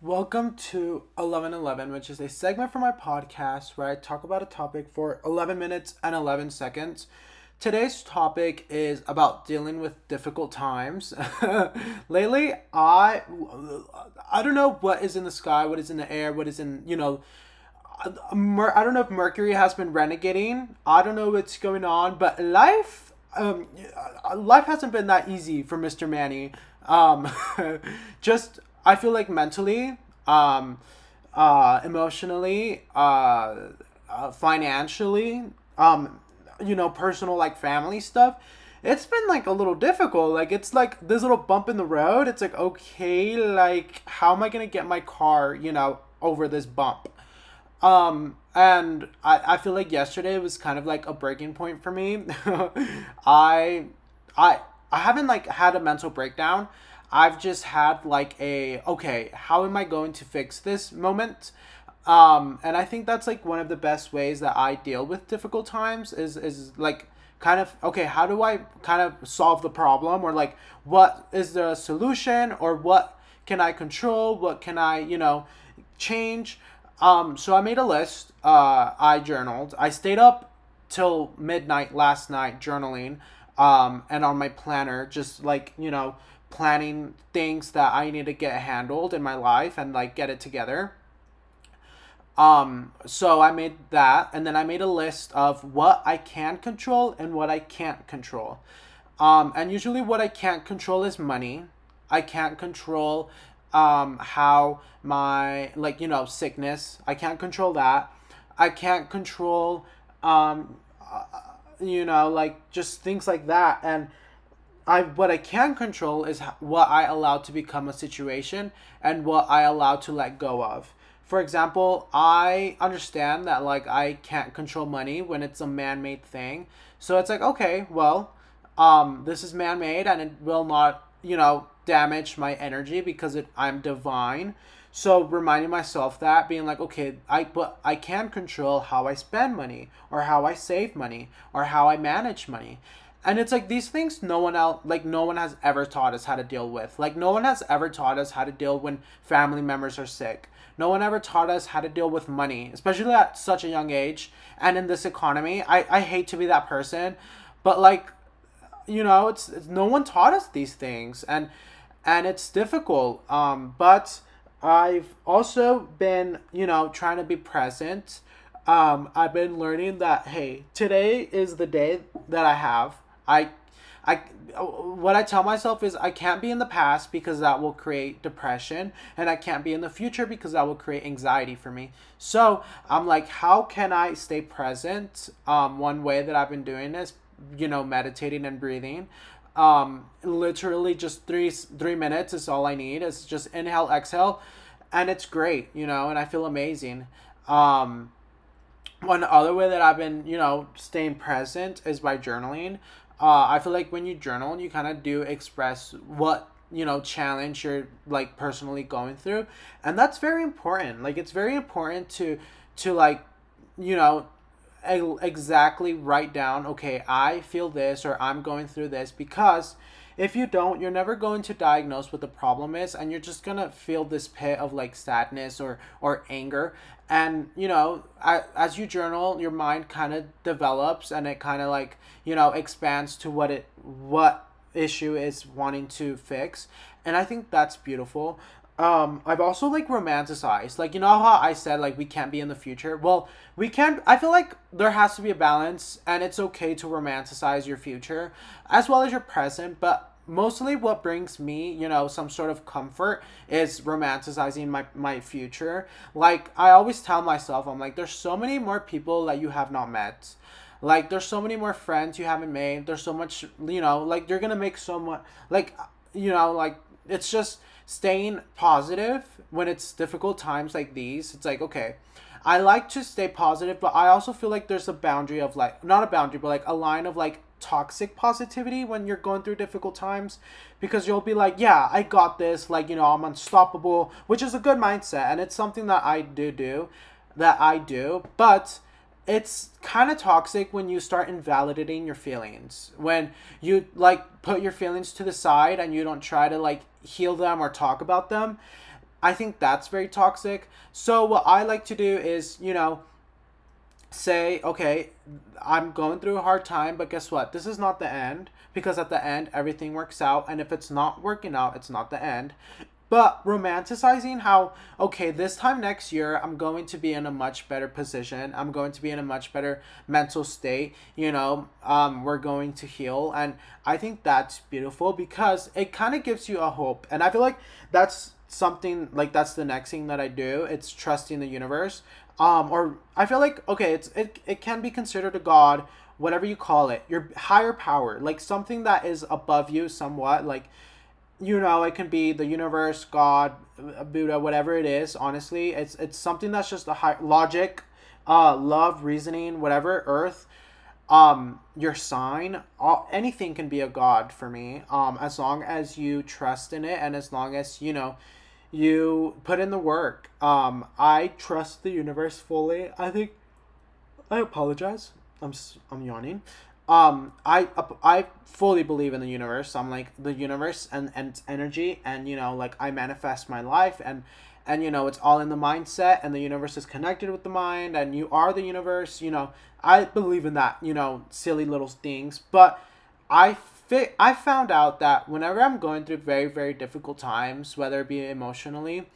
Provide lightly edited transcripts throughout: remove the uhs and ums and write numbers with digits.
Welcome to 1111, which is a segment from my podcast where I talk about a topic for 11 minutes and 11 seconds. Today's topic is about dealing with difficult times. Lately, I don't know what is in the sky, what is in the air, what is in, I don't know if Mercury has been renegading. I don't know what's going on, but life hasn't been that easy for Mr. Manny. Um, just I feel like mentally, emotionally, financially, personal like family stuff. It's been like a little difficult. Like it's like this little bump in the road. It's like okay, like how am I gonna get my car, over this bump? And I feel like yesterday was kind of like a breaking point for me. I I I haven't like had a mental breakdown. I've just had like a okay, how am I going to fix this moment? And I think that's like one of the best ways that I deal with difficult times is like kind of okay, how do I kind of solve the problem, or like what is the solution, or what can I control? What can I, change? So I made a list. I journaled. I stayed up till midnight last night journaling, and on my planner, just like, planning things that I need to get handled in my life and like get it together. So I made that, and then I made a list of what I can control and what I can't control. And usually, what I can't control is money. I can't control how my, like, sickness. I can't control that. I can't control, like just things like that. And what I can control is what I allow to become a situation and what I allow to let go of. For example, I understand that like I can't control money when it's a man-made thing. So it's like, okay, well, this is man-made and it will not, damage my energy because I'm divine. So reminding myself that, being like, okay, I can control how I spend money, or how I save money, or how I manage money. And it's like these things no one has ever taught us how to deal with. Like no one has ever taught us how to deal when family members are sick. No one ever taught us how to deal with money, especially at such a young age. And in this economy, I hate to be that person, but like, it's no one taught us these things, and it's difficult. But I've also been, trying to be present. I've been learning that hey, today is the day that I have. I I what I tell myself is I can't be in the past because that will create depression, and I can't be in the future because that will create anxiety for me. So I'm like, how can I stay present? One way that I've been doing is, meditating and breathing. Literally just 3 minutes is all I need. It's just inhale, exhale, and it's great, and I feel amazing. Um, One other way that I've been, staying present is by journaling. I feel like when you journal, you kind of do express what, challenge you're like personally going through, and that's very important. Like it's very important to like, you know, exactly write down, okay, I feel this, or I'm going through this, because if you don't, you're never going to diagnose what the problem is, and you're just gonna feel this pit of like sadness or anger. And as you journal, your mind kind of develops, and it kind of like, expands to what issue is wanting to fix. And I think that's beautiful. I've also like romanticized, like, how I said like we can't be in the future. Well, we can. I feel like there has to be a balance, and it's okay to romanticize your future as well as your present. But mostly, what brings me, some sort of comfort is romanticizing my future. Like I always tell myself, I'm like, there's so many more people that you have not met. Like there's so many more friends you haven't made. There's so much, like you're gonna make so much, like, like it's just staying positive when it's difficult times like these. It's like, okay, I like to stay positive, but I also feel like there's a boundary of like, not a boundary, but like a line of like toxic positivity when you're going through difficult times, because you'll be like, yeah, I got this, like, I'm unstoppable, which is a good mindset, and it's something that I do, but it's kind of toxic when you start invalidating your feelings, when you like put your feelings to the side and you don't try to like heal them or talk about them. I think that's very toxic. So what I like to do is, say, okay, I'm going through a hard time, but guess what? This is not the end, because at the end everything works out, and if it's not working out, it's not the end. But romanticizing how, okay, this time next year I'm going to be in a much better position. I'm going to be in a much better mental state. We're going to heal, and I think that's beautiful because it kind of gives you a hope. And I feel like that's something like that's the next thing that I do. It's trusting the universe. Or I feel like, okay, it can be considered a god, whatever you call it, your higher power, like something that is above you somewhat, like, it can be the universe, God, Buddha, whatever it is. Honestly, it's something that's just a high logic, love, reasoning, whatever. Earth, your sign, anything can be a god for me. As long as you trust in it, and as long as you put in the work. I trust the universe fully. I think I apologize. I'm yawning. I fully believe in the universe. I'm like the universe and its energy, and like I manifest my life, and it's all in the mindset, and the universe is connected with the mind, and you are the universe. I believe in that. Silly little things, but I found out that whenever I'm going through very, very difficult times, whether it be emotionally,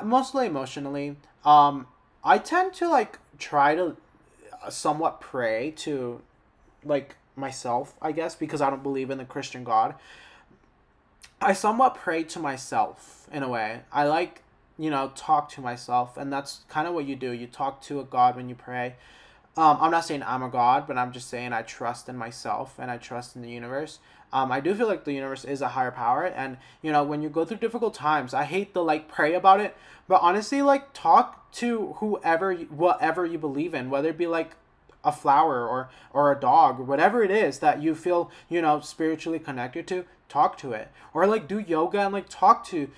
mostly emotionally, I tend to like try to somewhat pray to like myself, I guess, because I don't believe in the Christian God. I somewhat pray to myself in a way. I like, talk to myself, and that's kind of what you do. You talk to a God when you pray. I'm not saying I'm a god, but I'm just saying I trust in myself and I trust in the universe. I do feel like the universe is a higher power, and when you go through difficult times, I hate to like pray about it, but honestly, like talk to whatever you believe in, whether it be like a flower or a dog or whatever it is that you feel spiritually connected to. Talk to it, or like do yoga and like talk to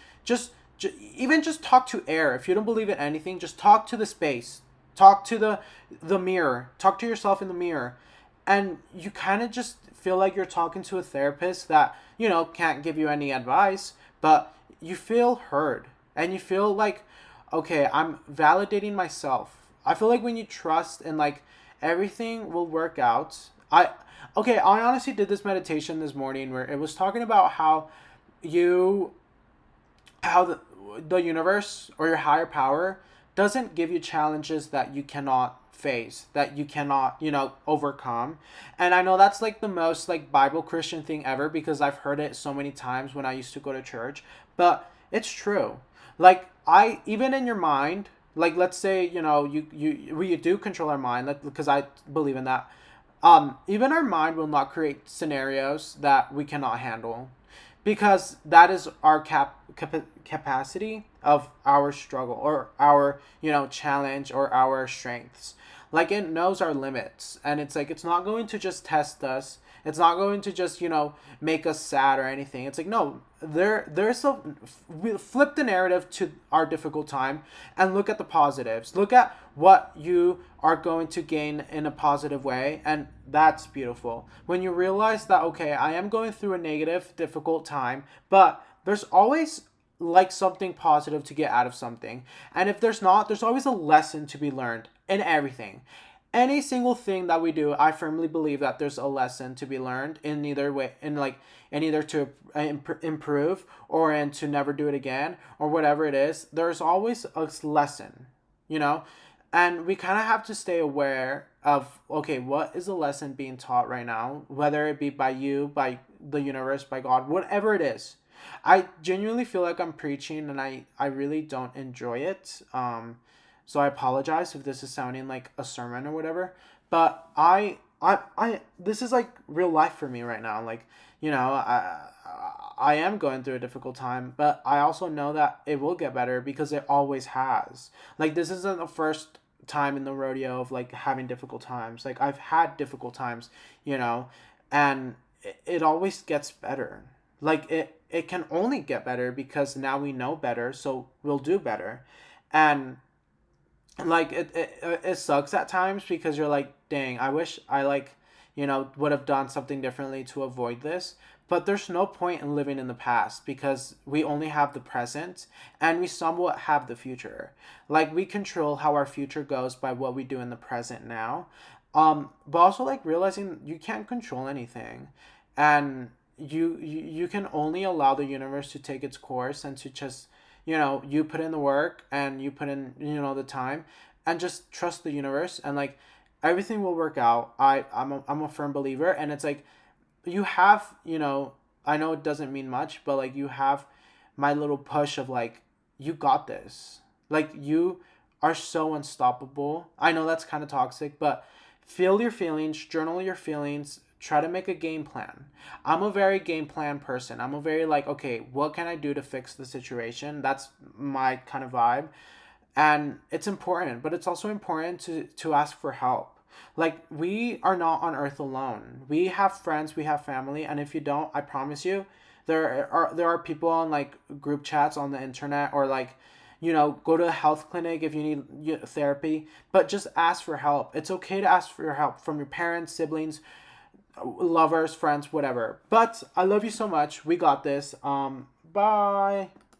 even just talk to air. If you don't believe in anything, just talk to the space. Talk to the mirror. Talk to yourself in the mirror. And you kind of just feel like you're talking to a therapist that, can't give you any advice, but you feel heard. And you feel like, okay, I'm validating myself. I feel like when you trust and like everything will work out. I honestly did this meditation this morning where it was talking about you how the universe or your higher power doesn't give you challenges that you cannot face, that you cannot, overcome. And I know that's like the most like Bible Christian thing ever, because I've heard it so many times when I used to go to church, but it's true. Like even in your mind, like let's say, we do control our mind, like, because I believe in that. Even our mind will not create scenarios that we cannot handle, because that is our capacity of our struggle or our challenge or our strengths. Like it knows our limits, and it's like it's not going to just test us. It's not going to just make us sad or anything. It's like, no, we flip the narrative to our difficult time and look at the positives. Look at what you are going to gain in a positive way, and that's beautiful. When you realize that, okay, I am going through a negative, difficult time, but there's always like something positive to get out of something. And if there's not, there's always a lesson to be learned in everything. Any single thing that we do, I firmly believe that there's a lesson to be learned in either way, in either to improve or in to never do it again or whatever it is. There's always a lesson, and we kind of have to stay aware of, okay, what is the lesson being taught right now, whether it be by you, by the universe, by God, whatever it is. I genuinely feel like I'm preaching, and I really don't enjoy it. So I apologize if this is sounding like a sermon or whatever. But I this is like real life for me right now. Like, I am going through a difficult time, but I also know that it will get better because it always has. Like, this isn't the first time in the rodeo of like having difficult times. Like, I've had difficult times, and it always gets better. Like it can only get better because now we know better, so we'll do better. And like it sucks at times because you're like, dang, I wish I like would have done something differently to avoid this. But there's no point in living in the past because we only have the present and we somewhat have the future. Like we control how our future goes by what we do in the present now. But also like realizing you can't control anything, and you can only allow the universe to take its course and to just, you put in the work and you put in, the time, and just trust the universe, and like everything will work out. I'm a firm believer, and it's like you have, I know it doesn't mean much, but like you have my little push of like, you got this. Like you are so unstoppable. I know that's kind of toxic, but feel your feelings, journal your feelings, try to make a game plan. I'm a very game plan person. I'm a very like, okay, what can I do to fix the situation? That's my kind of vibe. And it's important, but it's also important to ask for help. Like we are not on earth alone. We have friends, we have family, and if you don't, I promise you, there are people on like group chats on the internet, or like, go to a health clinic if you need therapy, but just ask for help. It's okay to ask for your help from your parents, siblings, lovers, friends, whatever. But I love you so much. We got this. Bye.